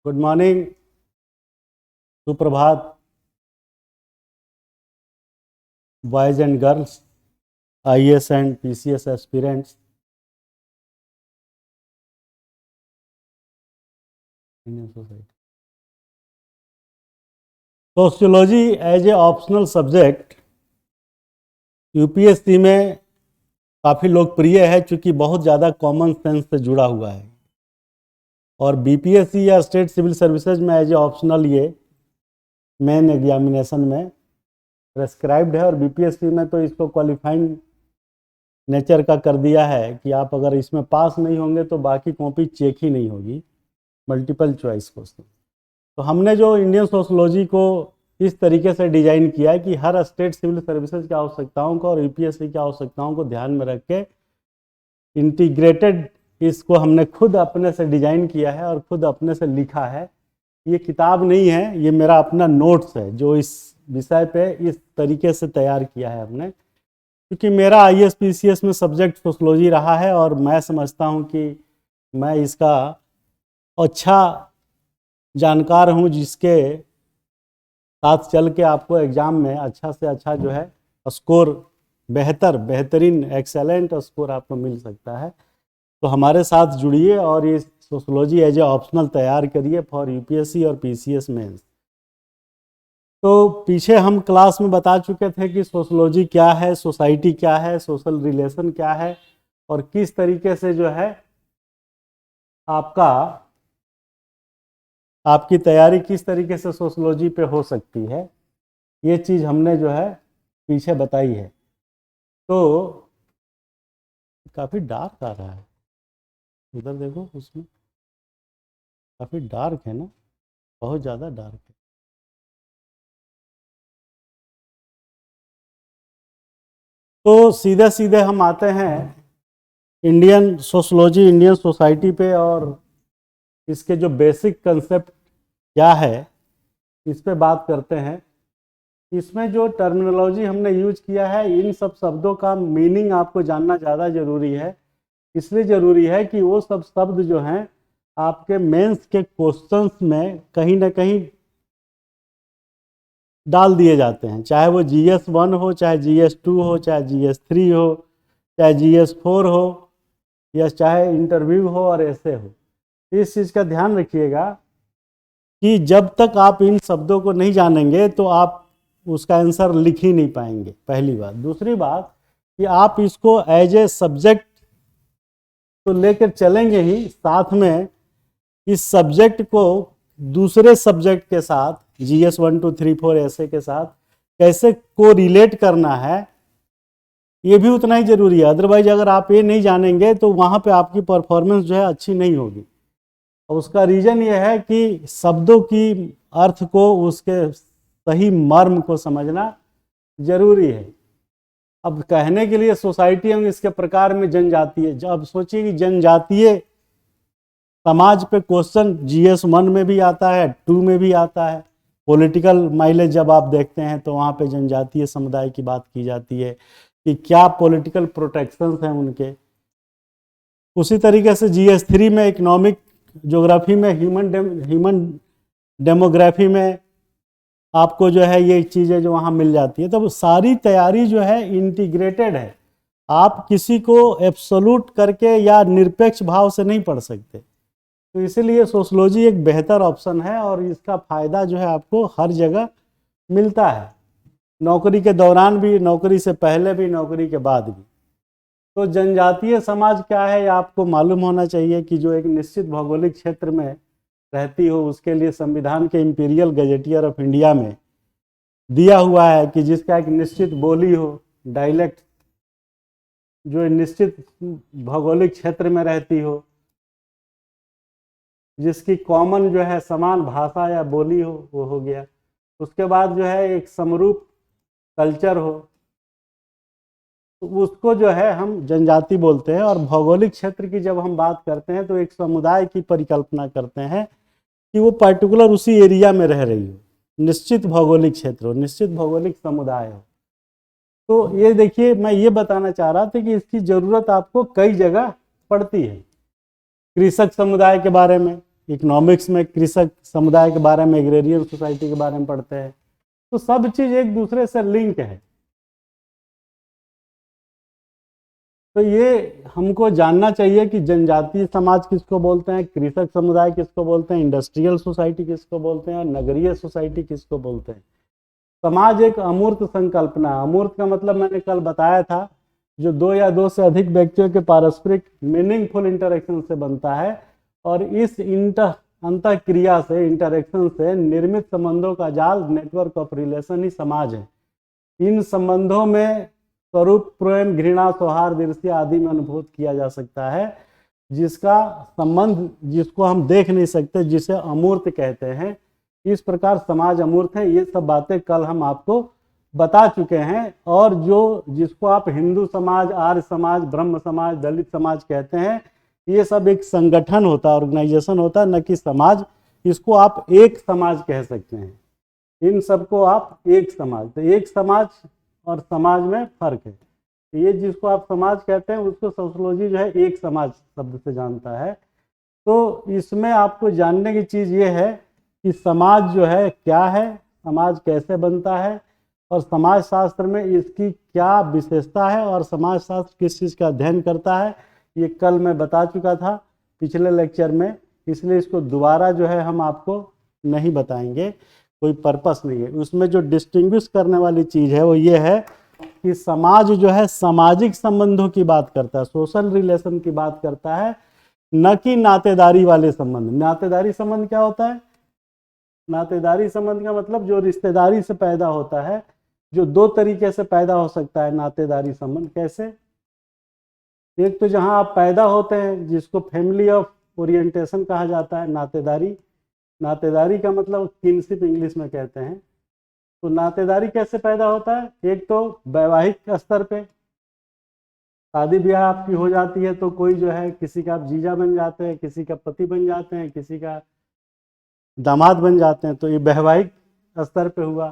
Good morning, सुप्रभात boys and girls, IAS and PCS aspirants. Indian society sociology as a optional subject UPSC में काफ़ी लोकप्रिय है, चूँकि बहुत ज़्यादा कॉमन सेंस से जुड़ा हुआ है। और बीपीएससी या स्टेट सिविल सर्विसेज में एज ए ऑप्शनल ये मेन एग्जामिनेशन में प्रेस्क्राइब्ड है। और बीपीएससी में तो इसको क्वालिफाइंग नेचर का कर दिया है कि आप अगर इसमें पास नहीं होंगे तो बाकी कॉपी चेक ही नहीं होगी, मल्टीपल चॉइस क्वेश्चन। तो हमने जो इंडियन सोशियोलॉजी को इस तरीके से डिजाइन किया है कि हर स्टेट सिविल सर्विसेज की आवश्यकताओं को और यूपीएससी की आवश्यकताओं को ध्यान में रख के इंटीग्रेटेड इसको हमने खुद अपने से डिजाइन किया है और खुद अपने से लिखा है। ये किताब नहीं है, ये मेरा अपना नोट्स है जो इस विषय पे इस तरीके से तैयार किया है हमने, क्योंकि मेरा आईएएस पीसीएस में सब्जेक्ट सोशियोलॉजी रहा है और मैं समझता हूँ कि मैं इसका अच्छा जानकार हूँ, जिसके साथ चल के आपको एग्ज़ाम में अच्छा से अच्छा जो है स्कोर, बेहतरीन एक्सेलेंट स्कोर आपको मिल सकता है। तो हमारे साथ जुड़िए और ये सोशियोलॉजी एज ए ऑप्शनल तैयार करिए फॉर यूपीएससी और पीसीएस मेंस। तो पीछे हम क्लास में बता चुके थे कि सोशियोलॉजी क्या है, सोसाइटी क्या है, सोशल रिलेशन क्या है और किस तरीके से जो है आपकी तैयारी किस तरीके से सोशियोलॉजी पे हो सकती है, ये चीज़ हमने जो है पीछे बताई है। तो काफ़ी डार्क आ रहा है, उधर देखो, उसमें काफ़ी डार्क है ना, बहुत ज़्यादा डार्क है। तो सीधे सीधे हम आते हैं इंडियन सोशियोलॉजी, इंडियन सोसाइटी पे, और इसके जो बेसिक कंसेप्ट क्या है इस पे बात करते हैं। इसमें जो टर्मिनोलॉजी हमने यूज किया है, इन सब शब्दों का मीनिंग आपको जानना ज़्यादा ज़रूरी है। इसलिए ज़रूरी है कि वो सब शब्द जो हैं आपके मेंस के क्वेश्चंस में कहीं ना कहीं डाल दिए जाते हैं, चाहे वो GS1 हो, चाहे GS2 हो, चाहे GS3 हो, चाहे GS4 हो, या चाहे इंटरव्यू हो और ऐसे हो। इस चीज़ का ध्यान रखिएगा कि जब तक आप इन शब्दों को नहीं जानेंगे तो आप उसका आंसर लिख ही नहीं पाएंगे, पहली बात। दूसरी बात कि आप इसको एज ए सब्जेक्ट तो लेकर चलेंगे ही, साथ में इस सब्जेक्ट को दूसरे सब्जेक्ट के साथ GS 1 2 3 4 ऐसे के साथ कैसे को रिलेट करना है, ये भी उतना ही जरूरी है। अदरवाइज अगर आप ये नहीं जानेंगे तो वहाँ पे आपकी परफॉर्मेंस जो है अच्छी नहीं होगी। और उसका रीज़न ये है कि शब्दों की अर्थ को, उसके सही मर्म को समझना जरूरी है। अब कहने के लिए सोसाइटी हम इसके प्रकार में जनजातीय, जब सोचिए कि जनजातीय समाज पे क्वेश्चन GS1 में भी आता है, 2 में भी आता है। पॉलिटिकल माइलेज जब आप देखते हैं तो वहाँ पे जनजातीय समुदाय की बात की जाती है कि क्या पॉलिटिकल प्रोटेक्शंस हैं उनके। उसी तरीके से GS3 में इकोनॉमिक ज्योग्राफी में, ह्यूमन डेमोग्राफी में आपको जो है ये चीज़ें जो वहाँ मिल जाती है। तो सारी तैयारी जो है इंटीग्रेटेड है, आप किसी को एब्सोल्यूट करके या निरपेक्ष भाव से नहीं पढ़ सकते। तो इसीलिए सोशियोलॉजी एक बेहतर ऑप्शन है और इसका फ़ायदा जो है आपको हर जगह मिलता है, नौकरी के दौरान भी, नौकरी से पहले भी, नौकरी के बाद भी। तो जनजातीय समाज क्या है, आपको मालूम होना चाहिए कि जो एक निश्चित भौगोलिक क्षेत्र में रहती हो, उसके लिए संविधान के इंपीरियल गजेटियर ऑफ इंडिया में दिया हुआ है कि जिसका एक निश्चित बोली हो, डायलेक्ट, जो निश्चित भौगोलिक क्षेत्र में रहती हो, जिसकी कॉमन जो है समान भाषा या बोली हो, वो हो गया। उसके बाद जो है एक समरूप कल्चर हो, तो उसको जो है हम जनजाति बोलते हैं। और भौगोलिक क्षेत्र की जब हम बात करते हैं तो एक समुदाय की परिकल्पना करते हैं कि वो पर्टिकुलर उसी एरिया में रह रही हो, निश्चित भौगोलिक क्षेत्र हो, निश्चित भौगोलिक समुदाय हो। तो ये देखिए, मैं ये बताना चाह रहा था कि इसकी ज़रूरत आपको कई जगह पड़ती है। कृषक समुदाय के बारे में, इकोनॉमिक्स में कृषक समुदाय के बारे में, एग्रेरियन सोसाइटी के बारे में पढ़ते हैं। तो सब चीज एक दूसरे से लिंक है। तो ये हमको जानना चाहिए कि जनजातीय समाज किसको बोलते हैं, कृषक समुदाय किसको बोलते हैं, इंडस्ट्रियल सोसाइटी किसको बोलते हैं, और नगरीय सोसाइटी किसको बोलते हैं। समाज एक अमूर्त संकल्पना है। अमूर्त का मतलब मैंने कल बताया था, जो दो या दो से अधिक व्यक्तियों के पारस्परिक मीनिंगफुल इंटरेक्शन से बनता है, और इस अंतः क्रिया से, इंटरेक्शन से निर्मित संबंधों का जाल, नेटवर्क ऑफ रिलेशन ही समाज है। इन संबंधों में स्वरूप, प्रेम, घृणा, सौहार्द, ईर्ष्या आदि में अनुभूत किया जा सकता है, जिसका संबंध, जिसको हम देख नहीं सकते, जिसे अमूर्त कहते हैं। इस प्रकार समाज अमूर्त है। ये सब बातें कल हम आपको बता चुके हैं। और जिसको आप हिंदू समाज, आर्य समाज, ब्रह्म समाज, दलित समाज कहते हैं, ये सब एक संगठन होता है, ऑर्गेनाइजेशन होता है, न कि समाज। इसको आप एक समाज कह सकते हैं। इन सबको आप एक समाज, तो एक समाज और समाज में फर्क है। ये जिसको आप समाज कहते हैं, उसको सोशियोलॉजी जो है एक समाज शब्द से जानता है। तो इसमें आपको जानने की चीज़ ये है कि समाज जो है क्या है, समाज कैसे बनता है, और समाज शास्त्र में इसकी क्या विशेषता है, और समाज शास्त्र किस चीज़ का अध्ययन करता है, ये कल मैं बता चुका था पिछले लेक्चर में। इसलिए इसको दोबारा जो है हम आपको नहीं बताएंगे, कोई पर्पस नहीं है। उसमें जो डिस्टिंग्विश करने वाली चीज़ है वो ये है कि समाज जो है सामाजिक संबंधों की बात करता है, सोशल रिलेशन की बात करता है, न कि नातेदारी वाले संबंध। नातेदारी संबंध क्या होता है? नातेदारी संबंध का मतलब जो रिश्तेदारी से पैदा होता है, जो दो तरीके से पैदा हो सकता है नातेदारी संबंध। कैसे? एक तो जहां आप पैदा होते हैं, जिसको फैमिली ऑफ ओरिएंटेशन कहा जाता है, नातेदारी। नातेदारी का मतलब किनशिप इंग्लिश में कहते हैं। तो नातेदारी कैसे पैदा होता है? एक तो वैवाहिक स्तर पे, शादी ब्याह आपकी हो जाती है तो कोई जो है, किसी का आप जीजा बन जाते हैं, किसी का पति बन जाते हैं, किसी का दामाद बन जाते हैं। तो ये वैवाहिक स्तर पे हुआ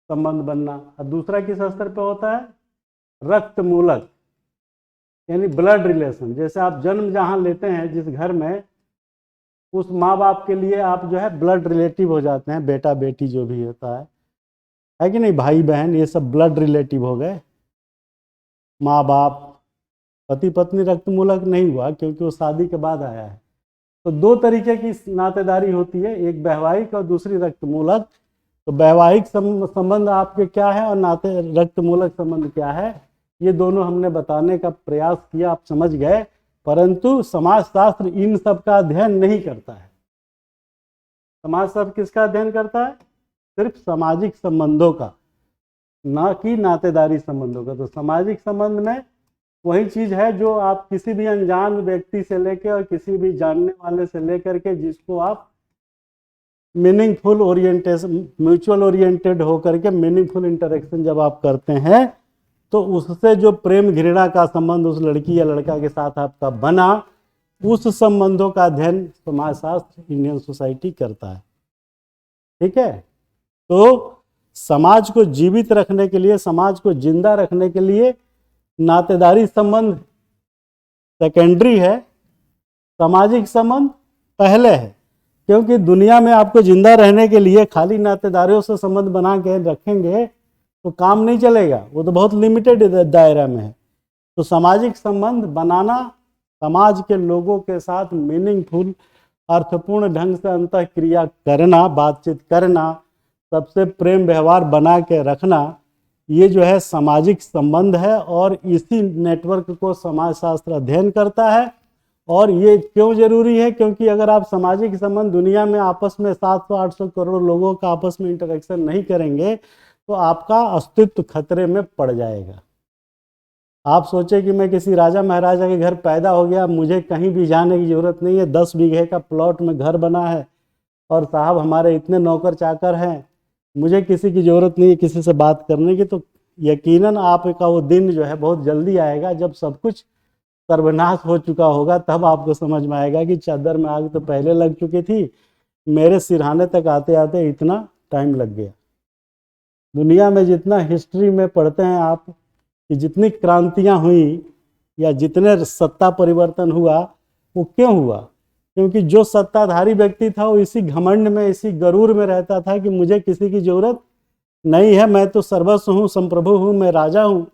संबंध बनना। और दूसरा किस स्तर पे होता है? रक्त मूलक, यानी ब्लड रिलेशन। जैसे आप जन्म जहाँ लेते हैं जिस घर में, उस माँ बाप के लिए आप जो है ब्लड रिलेटिव हो जाते हैं, बेटा बेटी जो भी होता है कि नहीं, भाई बहन, ये सब ब्लड रिलेटिव हो गए। माँ बाप, पति पत्नी रक्त मूलक नहीं हुआ क्योंकि वो शादी के बाद आया है। तो दो तरीके की नातेदारी होती है, एक वैवाहिक और दूसरी रक्त मूलक। तो वैवाहिक संबंध आपके क्या है और नाते रक्त मूलक संबंध क्या है, ये दोनों हमने बताने का प्रयास किया, आप समझ गए। परंतु समाजशास्त्र इन सब का अध्ययन नहीं करता है। समाजशास्त्र किसका अध्ययन करता है? सिर्फ सामाजिक संबंधों का, ना कि नातेदारी संबंधों का। तो सामाजिक संबंध में वही चीज है जो आप किसी भी अनजान व्यक्ति से लेकर और किसी भी जानने वाले से लेकर के, जिसको आप मीनिंगफुल ओरिएंटेशन, म्यूचुअल ओरिएंटेड होकर के मीनिंगफुल इंटरेक्शन जब आप करते हैं, तो उससे जो प्रेम घृणा का संबंध उस लड़की या लड़का के साथ आपका बना, उस संबंधों का अध्ययन समाजशास्त्र, इंडियन सोसाइटी करता है। ठीक है? तो समाज को जीवित रखने के लिए, समाज को जिंदा रखने के लिए नातेदारी संबंध सेकेंडरी है, सामाजिक संबंध पहले है। क्योंकि दुनिया में आपको जिंदा रहने के लिए खाली नातेदारियों से संबंध बना के रखेंगे तो काम नहीं चलेगा, वो तो बहुत लिमिटेड दायरा में है। तो सामाजिक संबंध बनाना, समाज के लोगों के साथ मीनिंगफुल, अर्थपूर्ण ढंग से अंतः क्रिया करना, बातचीत करना, सबसे प्रेम व्यवहार बना के रखना, ये जो है सामाजिक संबंध है। और इसी नेटवर्क को समाजशास्त्र अध्ययन करता है। और ये क्यों जरूरी है? क्योंकि अगर आप सामाजिक संबंध दुनिया में आपस में 700-800 करोड़ लोगों का आपस में इंटरेक्शन नहीं करेंगे तो आपका अस्तित्व खतरे में पड़ जाएगा। आप सोचे कि मैं किसी राजा महाराजा के घर पैदा हो गया, मुझे कहीं भी जाने की जरूरत नहीं है, 10 बीघे का प्लॉट में घर बना है और साहब हमारे इतने नौकर चाकर हैं, मुझे किसी की ज़रूरत नहीं है किसी से बात करने की। तो यकीनन आपका वो दिन जो है बहुत जल्दी आएगा जब सब कुछ सर्वनाश हो चुका होगा। तब आपको समझ में आएगा कि चादर में आग तो पहले लग चुकी थी, मेरे सिरहाने तक आते आते इतना टाइम लग गया। दुनिया में जितना हिस्ट्री में पढ़ते हैं आप कि जितनी क्रांतियाँ हुई या जितने सत्ता परिवर्तन हुआ, वो क्यों हुआ? क्योंकि जो सत्ताधारी व्यक्ति था वो इसी घमंड में, इसी गरूर में रहता था कि मुझे किसी की जरूरत नहीं है, मैं तो सर्वस्व हूँ, संप्रभु हूँ, मैं राजा हूँ।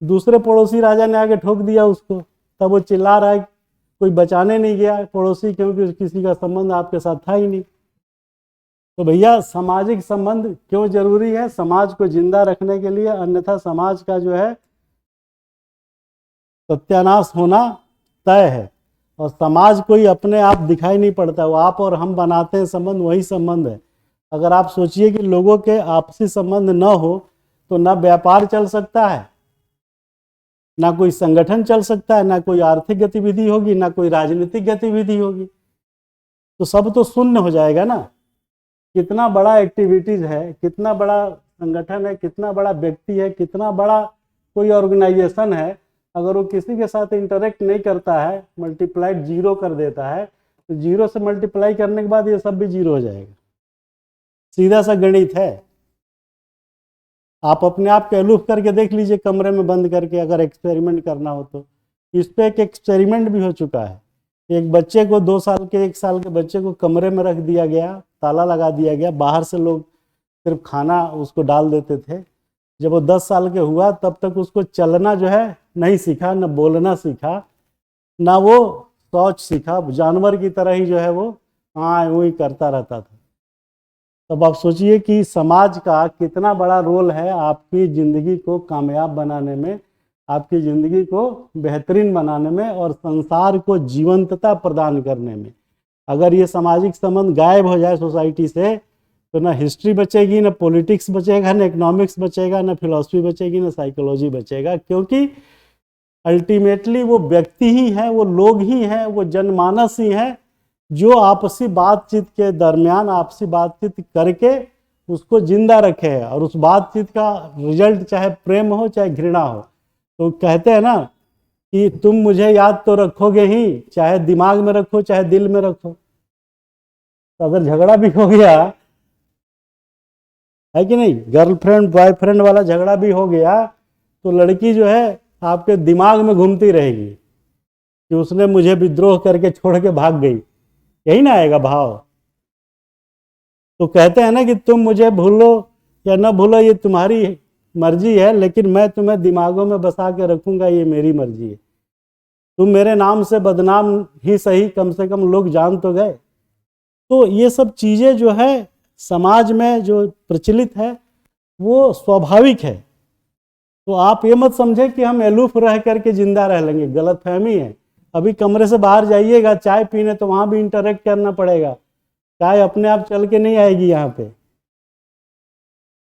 दूसरे पड़ोसी राजा ने आके ठोक दिया उसको, तब वो चिल्ला रहा है, कोई बचाने नहीं गया पड़ोसी, क्योंकि किसी का संबंध आपके साथ था ही नहीं। तो भैया सामाजिक संबंध क्यों जरूरी है? समाज को जिंदा रखने के लिए, अन्यथा समाज का जो है सत्यानाश होना तय है। और समाज कोई अपने आप दिखाई नहीं पड़ता, वो आप और हम बनाते हैं संबंध, वही संबंध है। अगर आप सोचिए कि लोगों के आपसी संबंध न हो तो ना व्यापार चल सकता है, ना कोई संगठन चल सकता है, ना कोई आर्थिक गतिविधि होगी, ना कोई राजनीतिक गतिविधि होगी, तो सब तो शून्य हो जाएगा ना। कितना बड़ा एक्टिविटीज है, कितना बड़ा संगठन है, कितना बड़ा व्यक्ति है, कितना बड़ा कोई ऑर्गेनाइजेशन है, अगर वो किसी के साथ इंटरेक्ट नहीं करता है, मल्टीप्लाइड जीरो कर देता है, तो जीरो से मल्टीप्लाई करने के बाद ये सब भी जीरो हो जाएगा। सीधा सा गणित है। आप अपने आप के अलूफ करके देख लीजिए, कमरे में बंद करके, अगर एक्सपेरिमेंट करना हो तो। इस पे एक एक्सपेरिमेंट भी हो चुका है। एक बच्चे को 2 साल के 1 साल के बच्चे को कमरे में रख दिया गया, ताला लगा दिया गया, बाहर से लोग सिर्फ खाना उसको डाल देते थे। जब वो 10 साल के हुआ तब तक उसको चलना जो है नहीं सीखा, न बोलना सीखा, ना वो शौच सीखा, जानवर की तरह ही जो है वो हाँ वही करता रहता था। तब आप सोचिए कि समाज का कितना बड़ा रोल है आपकी ज़िंदगी को कामयाब बनाने में, आपकी ज़िंदगी को बेहतरीन बनाने में और संसार को जीवंतता प्रदान करने में। अगर ये सामाजिक संबंध गायब हो जाए सोसाइटी से तो ना हिस्ट्री बचेगी, ना पॉलिटिक्स बचेगा, ना इकोनॉमिक्स बचेगा, ना फिलॉसफी बचेगी, ना साइकोलॉजी बचेगा, क्योंकि अल्टीमेटली वो व्यक्ति ही है, वो लोग ही हैं, वो जनमानस ही हैं जो आपसी बातचीत के दरमियान आपसी बातचीत करके उसको जिंदा रखे है। और उस बातचीत का रिजल्ट चाहे प्रेम हो चाहे घृणा हो। तो कहते हैं ना कि तुम मुझे याद तो रखोगे ही, चाहे दिमाग में रखो चाहे दिल में रखो। तो अगर झगड़ा भी हो गया है कि नहीं, गर्लफ्रेंड बॉयफ्रेंड वाला झगड़ा भी हो गया, तो लड़की जो है आपके दिमाग में घूमती रहेगी कि उसने मुझे विद्रोह करके छोड़ के भाग गई, यही ना आएगा भाव। तो कहते हैं ना कि तुम मुझे भूलो या न भूलो ये तुम्हारी मर्जी है, लेकिन मैं तुम्हें दिमागों में बसा के रखूंगा, ये मेरी मर्जी है। तुम मेरे नाम से बदनाम ही सही, कम से कम लोग जान तो गए। तो ये सब चीज़ें जो है समाज में जो प्रचलित है वो स्वाभाविक है। तो आप ये मत समझे कि हम अलूफ रह करके जिंदा रह लेंगे, गलतफहमी है। अभी कमरे से बाहर जाइएगा चाय पीने तो वहाँ भी इंटरेक्ट करना पड़ेगा, चाय अपने आप चल के नहीं आएगी यहाँ पे।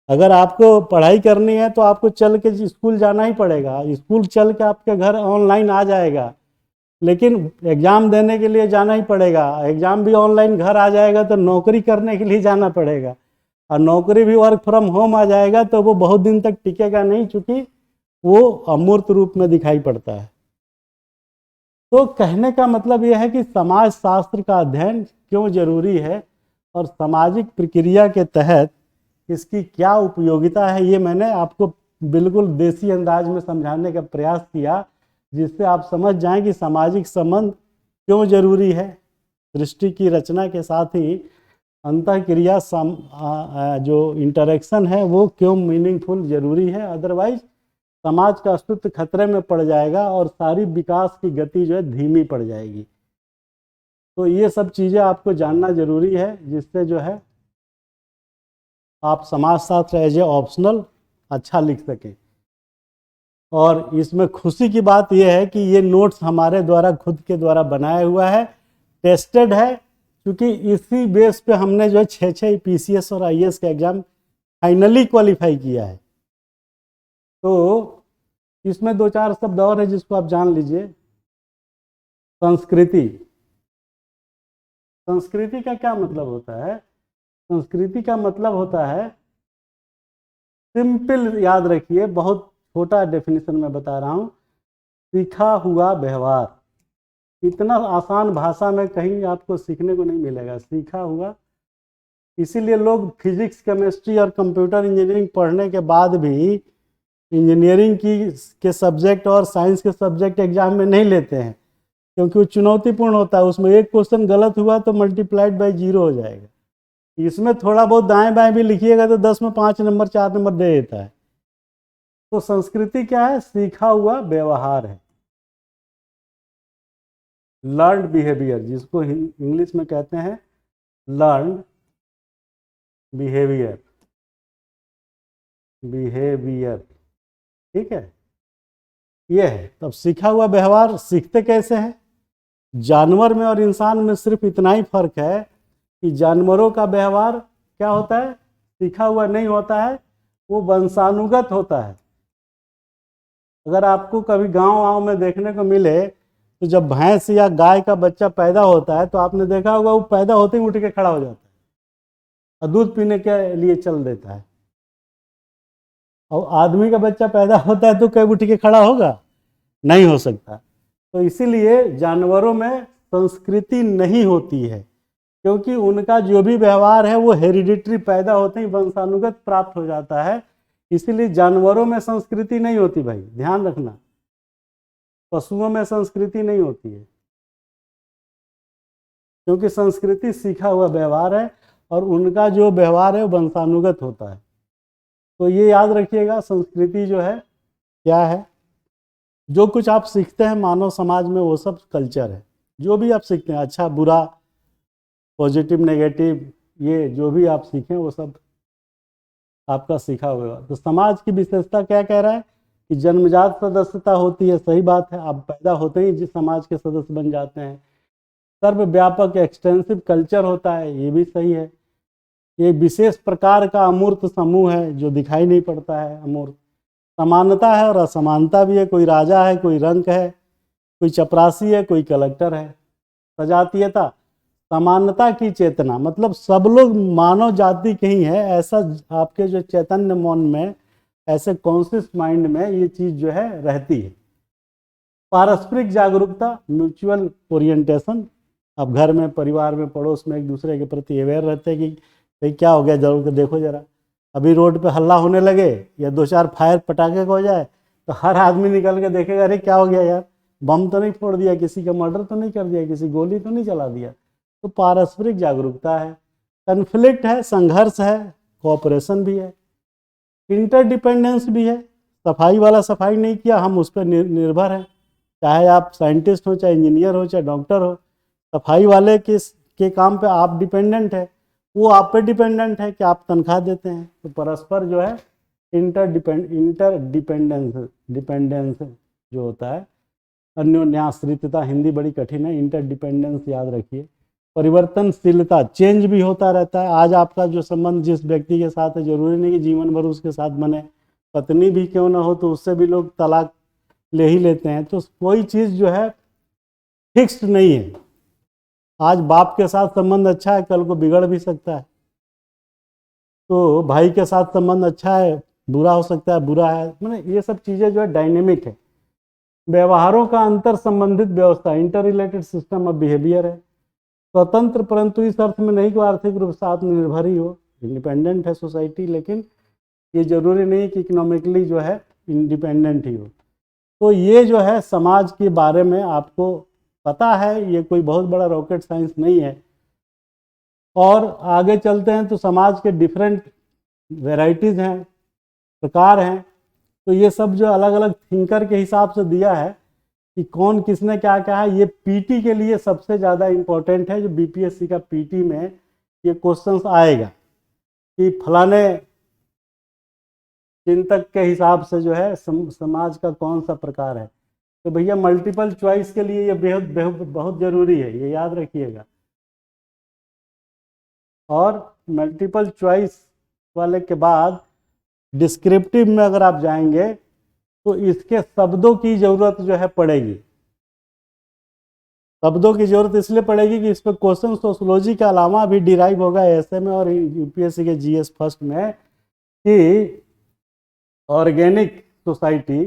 अगर आपको पढ़ाई करनी है तो आपको चल के स्कूल जाना ही पड़ेगा, स्कूल चल के आपके घर ऑनलाइन आ जाएगा, लेकिन एग्ज़ाम देने के लिए जाना ही पड़ेगा, एग्ज़ाम भी ऑनलाइन घर आ जाएगा, तो नौकरी करने के लिए जाना पड़ेगा, और नौकरी भी वर्क फ्रॉम होम आ जाएगा तो वो बहुत दिन तक टिकेगा नहीं, चूँकि वो अमूर्त रूप में दिखाई पड़ता है। तो कहने का मतलब यह है कि समाज शास्त्र का अध्ययन क्यों जरूरी है और सामाजिक प्रक्रिया के तहत इसकी क्या उपयोगिता है, ये मैंने आपको बिल्कुल देसी अंदाज में समझाने का प्रयास किया, जिससे आप समझ जाएं कि सामाजिक संबंध क्यों जरूरी है। सृष्टि की रचना के साथ ही अंतःक्रिया जो इंटरेक्शन है वो क्यों मीनिंगफुल जरूरी है। अदरवाइज समाज का अस्तित्व खतरे में पड़ जाएगा और सारी विकास की गति जो है धीमी पड़ जाएगी। तो ये सब चीज़ें आपको जानना जरूरी है, जिससे जो है आप समाजशास्त्र एज ए ऑप्शनल अच्छा लिख सकें। और इसमें खुशी की बात यह है कि ये नोट्स हमारे द्वारा खुद के द्वारा बनाया हुआ है, टेस्टेड है, क्योंकि इसी बेस पे हमने जो है 6 PCS और IAS का एग्ज़ाम फाइनली क्वालिफाई किया है। तो इसमें 2-4 शब्द और है जिसको आप जान लीजिए। संस्कृति, संस्कृति का क्या मतलब होता है? संस्कृति का मतलब होता है, सिंपल याद रखिए, बहुत छोटा डेफिनेशन में बता रहा हूँ, सीखा हुआ व्यवहार। इतना आसान भाषा में कहीं आपको सीखने को नहीं मिलेगा, सीखा हुआ। इसीलिए लोग फिजिक्स, केमिस्ट्री और कंप्यूटर इंजीनियरिंग पढ़ने के बाद भी इंजीनियरिंग के सब्जेक्ट और साइंस के सब्जेक्ट एग्जाम में नहीं लेते हैं, क्योंकि वो चुनौतीपूर्ण होता है, उसमें एक क्वेश्चन गलत हुआ तो मल्टीप्लाइड बाई 0 हो जाएगा। इसमें थोड़ा बहुत दाएं बाएं भी लिखिएगा तो 10 में 5 नंबर 4 नंबर दे देता है। तो संस्कृति क्या है? सीखा हुआ व्यवहार है, लर्नड बिहेवियर, जिसको इंग्लिश में कहते हैं लर्नड बिहेवियर। ठीक है, ये है। तब सीखा हुआ व्यवहार सीखते कैसे हैं? जानवर में और इंसान में सिर्फ इतना ही फर्क है कि जानवरों का व्यवहार क्या होता है? सीखा हुआ नहीं होता है, वो वंशानुगत होता है। अगर आपको कभी गांव में देखने को मिले तो जब भैंस या गाय का बच्चा पैदा होता है तो आपने देखा होगा वो पैदा होते ही उठ के खड़ा हो जाता है और दूध पीने के लिए चल देता है। और आदमी का बच्चा पैदा होता है तो कभी उठ के खड़ा होगा? नहीं हो सकता। तो इसीलिए जानवरों में संस्कृति नहीं होती है, क्योंकि उनका जो भी व्यवहार है वो हेरिडिटरी, पैदा होते ही वंशानुगत प्राप्त हो जाता है। इसीलिए जानवरों में संस्कृति नहीं होती भाई, ध्यान रखना। पशुओं में संस्कृति नहीं होती है, क्योंकि संस्कृति सीखा हुआ व्यवहार है और उनका जो व्यवहार है वो वंशानुगत होता है। तो ये याद रखिएगा, संस्कृति जो है क्या है? जो कुछ आप सीखते हैं मानव समाज में वो सब कल्चर है। जो भी आप सीखते हैं, अच्छा बुरा, पॉजिटिव नेगेटिव, ये जो भी आप सीखें वो सब आपका सीखा हुआ। तो समाज की विशेषता क्या कह रहा है कि जन्मजात सदस्यता होती है। सही बात है, आप पैदा होते ही जिस समाज के सदस्य बन जाते हैं। सर्वव्यापक एक्सटेंसिव कल्चर होता है, ये भी सही है। ये विशेष प्रकार का अमूर्त समूह है जो दिखाई नहीं पड़ता है, अमूर्त। समानता है और असमानता भी है, कोई राजा है, कोई रंक है, कोई चपरासी है, कोई कलेक्टर है। सजातीयता, समानता की चेतना, मतलब सब लोग मानव जाति के ही है, ऐसा आपके जो चैतन्य मन में, ऐसे कॉन्शियस माइंड में ये चीज जो है रहती है। पारस्परिक जागरूकता, म्यूचुअल ओरिएंटेशन, अब घर में, परिवार में, पड़ोस में एक दूसरे के प्रति अवेयर रहते हैं कि भाई क्या हो गया, जरूर देखो जरा। अभी रोड पे हल्ला होने लगे या 2-4 फायर पटाखे हो जाए तो हर आदमी निकल के देखेगा, अरे क्या हो गया यार, बम तो नहीं फोड़ दिया, किसी का मर्डर तो नहीं कर दिया, किसी गोली तो नहीं चला दिया। तो पारस्परिक जागरूकता है। कन्फ्लिक्ट है, संघर्ष है, कोऑपरेशन भी है, इंटरडिपेंडेंस भी है। सफाई वाला सफाई नहीं किया, हम उस पर निर्भर हैं। चाहे आप साइंटिस्ट हो, चाहे इंजीनियर हो, चाहे डॉक्टर हो, सफाई वाले के काम पे आप डिपेंडेंट है, वो आप पे डिपेंडेंट है कि आप तनख्वाह देते हैं। तो परस्पर जो है डिपेंडेंस जो होता है, अन्योन्याश्रितता, हिंदी बड़ी कठिन है, इंटरडिपेंडेंस याद रखिए। परिवर्तनशीलता, चेंज भी होता रहता है। आज आपका जो संबंध जिस व्यक्ति के साथ है, जरूरी नहीं कि जीवन भर उसके साथ बने, पत्नी भी क्यों ना हो तो उससे भी लोग तलाक ले ही लेते हैं। तो कोई चीज़ जो है फिक्स्ड नहीं है। आज बाप के साथ संबंध अच्छा है, कल को बिगड़ भी सकता है। तो भाई के साथ संबंध अच्छा है, बुरा हो सकता है, बुरा है। मतलब ये सब चीज़ें जो है डायनेमिक है। व्यवहारों का अंतर संबंधित व्यवस्था, inter related system of behaviour है। स्वतंत्र, परंतु इस अर्थ में नहीं कि आर्थिक रूप से आत्मनिर्भर ही हो, इंडिपेंडेंट है सोसाइटी, लेकिन ये जरूरी नहीं कि इकोनॉमिकली जो है इंडिपेंडेंट ही हो। तो ये जो है समाज के बारे में आपको पता है, ये कोई बहुत बड़ा रॉकेट साइंस नहीं है। और आगे चलते हैं तो समाज के डिफरेंट वेराइटीज़ हैं, प्रकार हैं। तो ये सब जो अलग अलग थिंकर के हिसाब से दिया है कि कौन किसने क्या कहा है, ये पीटी के लिए सबसे ज़्यादा इम्पोर्टेंट है। जो बीपीएससी का पीटी में ये क्वेश्चंस आएगा कि फलाने चिंतक के हिसाब से जो है समाज का कौन सा प्रकार है। तो भैया मल्टीपल चॉइस के लिए ये बहुत ज़रूरी है, ये याद रखिएगा। और मल्टीपल चॉइस वाले के बाद डिस्क्रिप्टिव में अगर आप जाएंगे तो इसके शब्दों की ज़रूरत जो है पड़ेगी। शब्दों की ज़रूरत इसलिए पड़ेगी कि इस पर क्वेश्चन सोशियोलॉजी के अलावा भी डिराइव होगा ऐसे में और यूपीएससी के जीएस फर्स्ट में कि ऑर्गेनिक सोसाइटी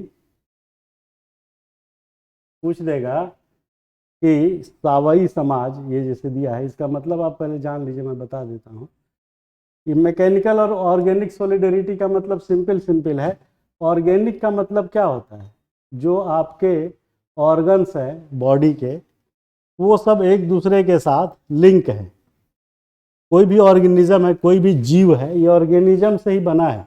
पूछ देगा कि सावई समाज, ये जैसे दिया है, इसका मतलब आप पहले जान लीजिए, मैं बता देता हूँ। ये मैकेनिकल और ऑर्गेनिक सॉलिडरिटी का मतलब सिंपल है। ऑर्गेनिक का मतलब क्या होता है? जो आपके ऑर्गन्स है बॉडी के, वो सब एक दूसरे के साथ लिंक है। कोई भी ऑर्गेनिज्म है, कोई भी जीव है, ये ऑर्गेनिज्म से ही बना है।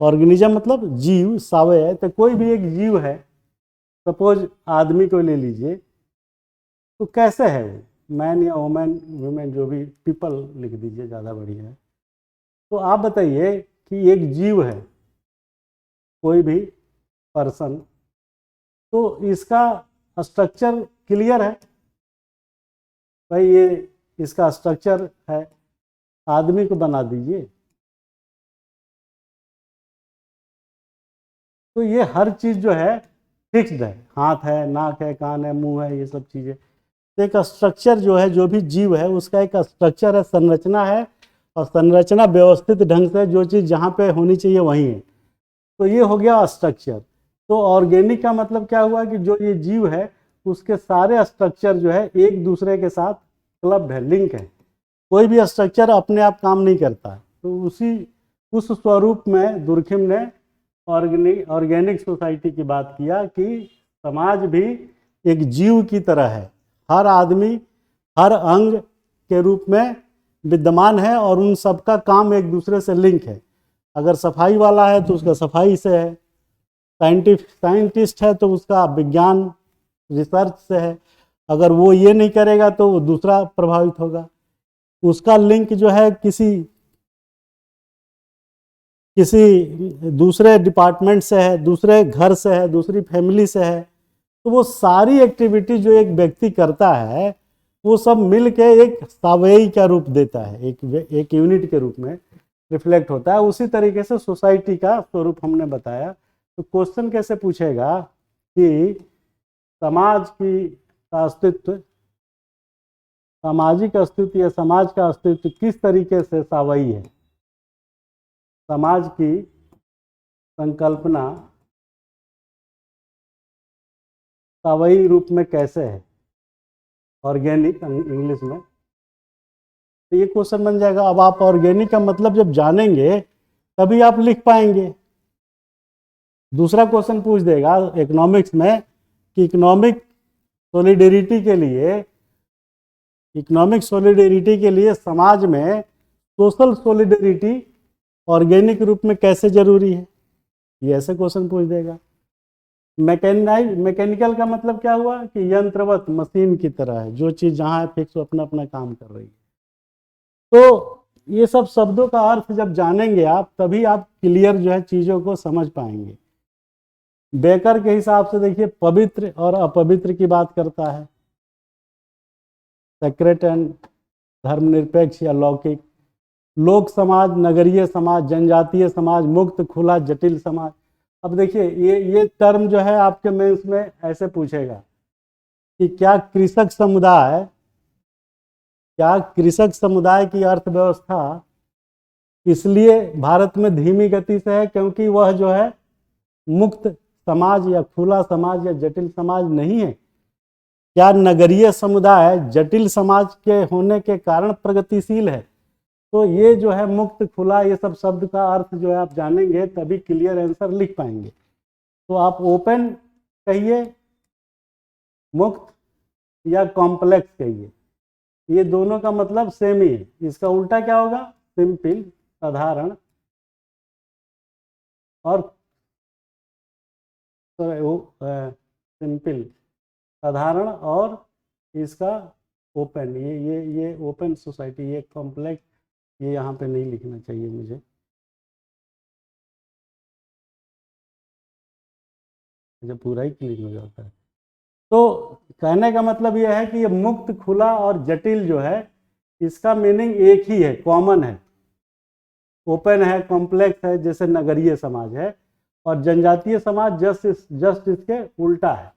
ऑर्गेनिज्म मतलब जीव, सावय है। तो कोई भी एक जीव है, सपोज आदमी को ले लीजिए, तो कैसे है वो, मैन या वुमेन, वुमेन जो भी, पीपल लिख दीजिए, ज़्यादा बढ़िया है। तो आप बताइए कि एक जीव है, कोई भी पर्सन, तो इसका स्ट्रक्चर क्लियर है भाई, ये इसका स्ट्रक्चर है। आदमी को बना दीजिए, तो ये हर चीज़ जो है फिक्स्ड है, हाथ है, नाक है, कान है, मुंह है, ये सब चीज़ें। तो एक स्ट्रक्चर जो है, जो भी जीव है उसका एक स्ट्रक्चर है, संरचना है, और संरचना व्यवस्थित ढंग से जो चीज़ जहाँ पे होनी चाहिए वहीं है। तो ये हो गया स्ट्रक्चर। तो ऑर्गेनिक का मतलब क्या हुआ कि जो ये जीव है उसके सारे स्ट्रक्चर जो है एक दूसरे के साथ क्लब्ड है, लिंक है। कोई भी स्ट्रक्चर अपने आप काम नहीं करता है। तो उस स्वरूप में दुर्खिम ने ऑर्गेनिक सोसाइटी की बात किया कि समाज भी एक जीव की तरह है, हर आदमी हर अंग के रूप में विद्यमान है, और उन सबका काम एक दूसरे से लिंक है। अगर सफाई वाला है तो उसका सफाई से है, साइंटिस्ट है तो उसका विज्ञान रिसर्च से है। अगर वो ये नहीं करेगा तो वो दूसरा प्रभावित होगा। उसका लिंक जो है किसी दूसरे डिपार्टमेंट से है, दूसरे घर से है, दूसरी फैमिली से है। तो वो सारी एक्टिविटी जो एक व्यक्ति करता है वो सब मिल के एक सावयी का रूप देता है, एक यूनिट के रूप में रिफ्लेक्ट होता है। उसी तरीके से सोसाइटी का स्वरूप हमने बताया। तो क्वेश्चन कैसे पूछेगा कि समाज का अस्तित्व, सामाजिक अस्तित्व या समाज का अस्तित्व किस तरीके से सावयी है, समाज की संकल्पना सावयी रूप में कैसे है, ऑर्गेनिक इंग्लिश में। तो ये क्वेश्चन बन जाएगा। अब आप ऑर्गेनिक का मतलब जब जानेंगे तभी आप लिख पाएंगे। दूसरा क्वेश्चन पूछ देगा इकोनॉमिक्स में कि इकोनॉमिक सॉलिडेरिटी के लिए समाज में सोशल सॉलिडेरिटी ऑर्गेनिक रूप में कैसे जरूरी है, ये ऐसे क्वेश्चन पूछ देगा। मैकेनिकल का मतलब क्या हुआ कि यंत्रवत, मशीन की तरह है, जो चीज़ जहाँ है फिक्स अपना अपना काम कर रही है। तो ये सब शब्दों का अर्थ जब जानेंगे आप, तभी आप क्लियर जो है चीज़ों को समझ पाएंगे। बेकर के हिसाब से देखिए, पवित्र और अपवित्र की बात करता है, सेक्रेट एंड धर्मनिरपेक्ष या लौकिक, लोक समाज, नगरीय समाज, जनजातीय समाज, मुक्त, खुला, जटिल समाज। अब देखिए ये टर्म जो है आपके मेंस में ऐसे पूछेगा कि क्या कृषक समुदाय की अर्थव्यवस्था इसलिए भारत में धीमी गति से है क्योंकि वह जो है मुक्त समाज या खुला समाज या जटिल समाज नहीं है? क्या नगरीय समुदाय जटिल समाज के होने के कारण प्रगतिशील है? तो ये जो है मुक्त, खुला, ये सब शब्द का अर्थ जो है आप जानेंगे तभी क्लियर आंसर लिख पाएंगे। तो आप ओपन कहिए, मुक्त, या कॉम्प्लेक्स कहिए, ये दोनों का मतलब सेम ही है। इसका उल्टा क्या होगा? सिंपल, साधारण, और सिंपल, साधारण, और इसका ओपन। ये ओपन सोसाइटी, ये कॉम्प्लेक्स, ये यहाँ पे नहीं लिखना चाहिए मुझे। जब पूरा ही क्लिक हो जाता है। तो कहने का मतलब यह है कि ये मुक्त, खुला और जटिल जो है, इसका मीनिंग एक ही है, कॉमन है। ओपन है, कॉम्प्लेक्स है, जैसे नगरीय समाज है, और जनजातीय समाज जस्ट इसके उल्टा है।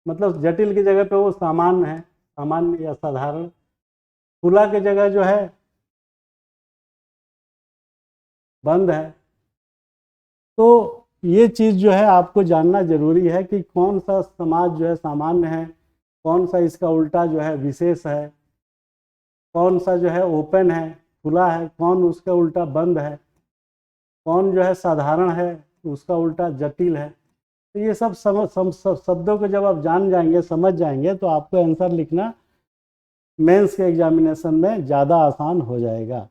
मतलब जटिल की जगह पे वो सामान्य है, सामान्य या साधारण। खुला की जगह जो है बंद है। तो ये चीज़ जो है आपको जानना जरूरी है कि कौन सा समाज जो है सामान्य है, कौन सा इसका उल्टा जो है विशेष है, कौन सा जो है ओपन है, खुला है, कौन उसका उल्टा बंद है, कौन जो है साधारण है, उसका उल्टा जटिल है। तो ये सब शब्दों को जब आप जान जाएंगे, समझ जाएंगे, तो आपको आंसर लिखना मेंस के एग्जामिनेशन में ज़्यादा आसान हो जाएगा।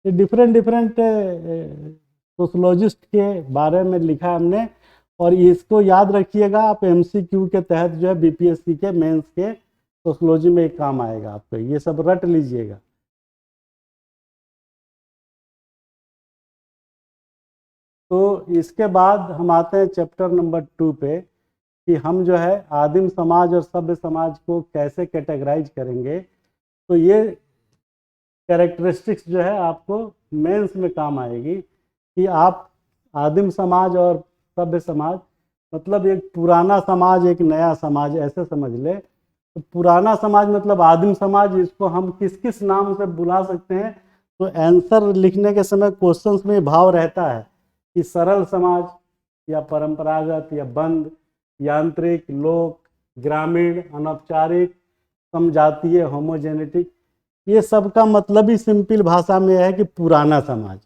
ये डिफरेंट डिफरेंट सोशोलॉजिस्ट के बारे में लिखा हमने, और इसको याद रखिएगा आप, एमसीक्यू के तहत जो है बीपीएससी के मेंस के सोशोलॉजी में एक काम आएगा आपको, ये सब रट लीजिएगा। तो इसके बाद हम आते हैं चैप्टर नंबर 2 पे, कि हम जो है आदिम समाज और सभ्य समाज को कैसे कैटेगराइज करेंगे। तो ये कैरेक्टरिस्टिक्स जो है आपको मेंस में काम आएगी, कि आप आदिम समाज और सभ्य समाज, मतलब एक पुराना समाज एक नया समाज ऐसे समझ ले। तो पुराना समाज मतलब आदिम समाज, इसको हम किस किस नाम से बुला सकते हैं। तो आंसर लिखने के समय क्वेश्चंस में भाव रहता है कि सरल समाज, या परंपरागत, या बंद, यांत्रिक, लोक, ग्रामीण, अनौपचारिक, समजातीय, होमोजेनेटिक। ये सब का मतलब ही सिंपल भाषा में है कि पुराना समाज,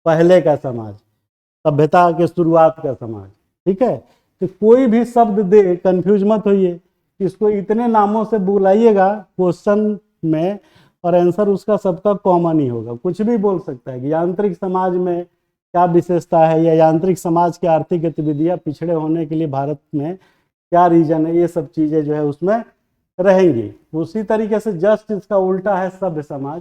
पहले का समाज, सभ्यता के शुरुआत का समाज। ठीक है, तो कोई भी शब्द दे कंफ्यूज मत होइए, इसको इतने नामों से बुलाइएगा क्वेश्चन में, और आंसर उसका सबका कॉमन ही होगा। कुछ भी बोल सकता है कि यांत्रिक समाज में क्या विशेषता है, या यांत्रिक समाज की आर्थिक गतिविधियां पिछड़े होने के लिए भारत में क्या रीजन है, ये सब चीज़ें जो है उसमें रहेंगी। उसी तरीके से जस्ट इसका उल्टा है सभ्य समाज,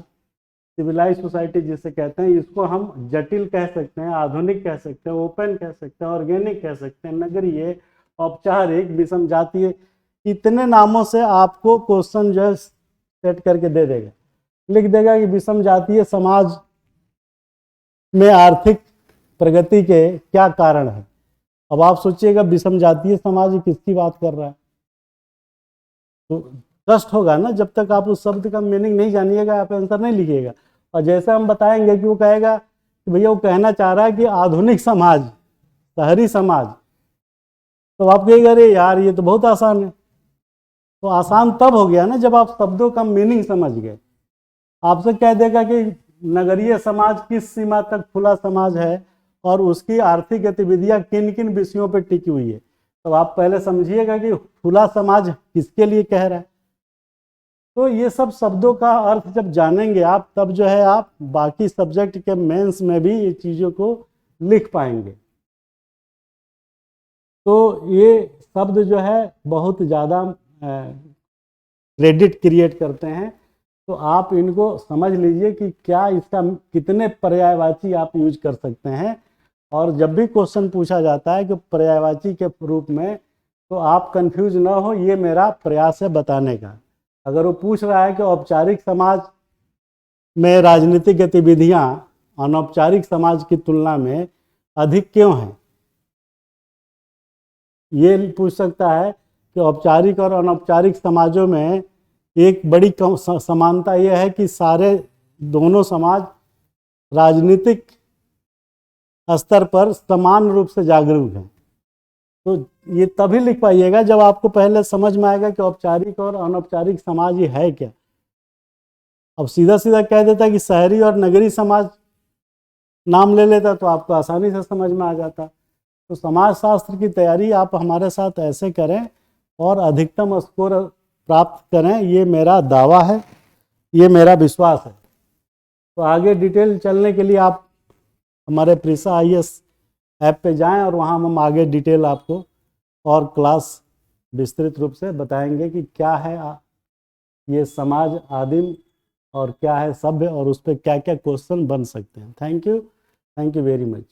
सिविलाइज सोसाइटी जिसे कहते हैं। इसको हम जटिल कह सकते हैं, आधुनिक कह सकते हैं, ओपन कह सकते हैं, ऑर्गेनिक कह सकते हैं, नगरीय, औपचारिक, विषम जातीय। इतने नामों से आपको क्वेश्चन जो है सेट करके दे देगा, लिख देगा कि विषम जातीय समाज में आर्थिक प्रगति के क्या कारण है। अब आप सोचिएगा विषम जातीय समाज किसकी बात कर रहा है, तो कष्ट होगा ना। जब तक आप उस शब्द का मीनिंग नहीं जानिएगा आप आंसर नहीं लिखिएगा। और जैसे हम बताएंगे कि वो कहेगा कि भैया वो कहना चाह रहा है कि आधुनिक समाज, शहरी समाज, तो आप कहेंगे अरे यार ये तो बहुत आसान है। तो आसान तब हो गया ना जब आप शब्दों का मीनिंग समझ गए। आपसे कह देगा कि नगरीय समाज किस सीमा तक खुला समाज है और उसकी आर्थिक गतिविधियां किन किन विषयों पर टिकी हुई है, तो आप पहले समझिएगा कि खुला समाज किसके लिए कह रहा है। तो ये सब शब्दों का अर्थ जब जानेंगे आप, तब जो है आप बाकी सब्जेक्ट के मेंस में भी ये चीज़ों को लिख पाएंगे। तो ये शब्द जो है बहुत ज़्यादा क्रेडिट क्रिएट करते हैं, तो आप इनको समझ लीजिए कि क्या इसका कितने पर्यायवाची आप यूज कर सकते हैं। और जब भी क्वेश्चन पूछा जाता है कि पर्यायवाची के रूप में, तो आप कंफ्यूज ना हो, ये मेरा प्रयास है बताने का। अगर वो पूछ रहा है कि औपचारिक समाज में राजनीतिक गतिविधियां अनौपचारिक समाज की तुलना में अधिक क्यों हैं, ये पूछ सकता है कि औपचारिक और अनौपचारिक समाजों में एक बड़ी समानता यह है कि सारे दोनों समाज राजनीतिक स्तर पर समान रूप से जागरूक हैं। तो ये तभी लिख पाइएगा जब आपको पहले समझ में आएगा कि औपचारिक और अनौपचारिक समाज ये है क्या। अब सीधा सीधा कह देता कि शहरी और नगरी समाज नाम ले लेता तो आपको आसानी से समझ में आ जाता। तो समाज शास्त्र की तैयारी आप हमारे साथ ऐसे करें और अधिकतम स्कोर प्राप्त करें, ये मेरा दावा है, ये मेरा विश्वास है। तो आगे डिटेल चलने के लिए आप हमारे प्रीसा IAS ऐप पे जाएं और वहाँ हम आगे डिटेल आपको और क्लास विस्तृत रूप से बताएंगे कि क्या है ये समाज आदिम और क्या है सभ्य, और उस पर क्या क्या क्वेश्चन बन सकते हैं। Thank you very much.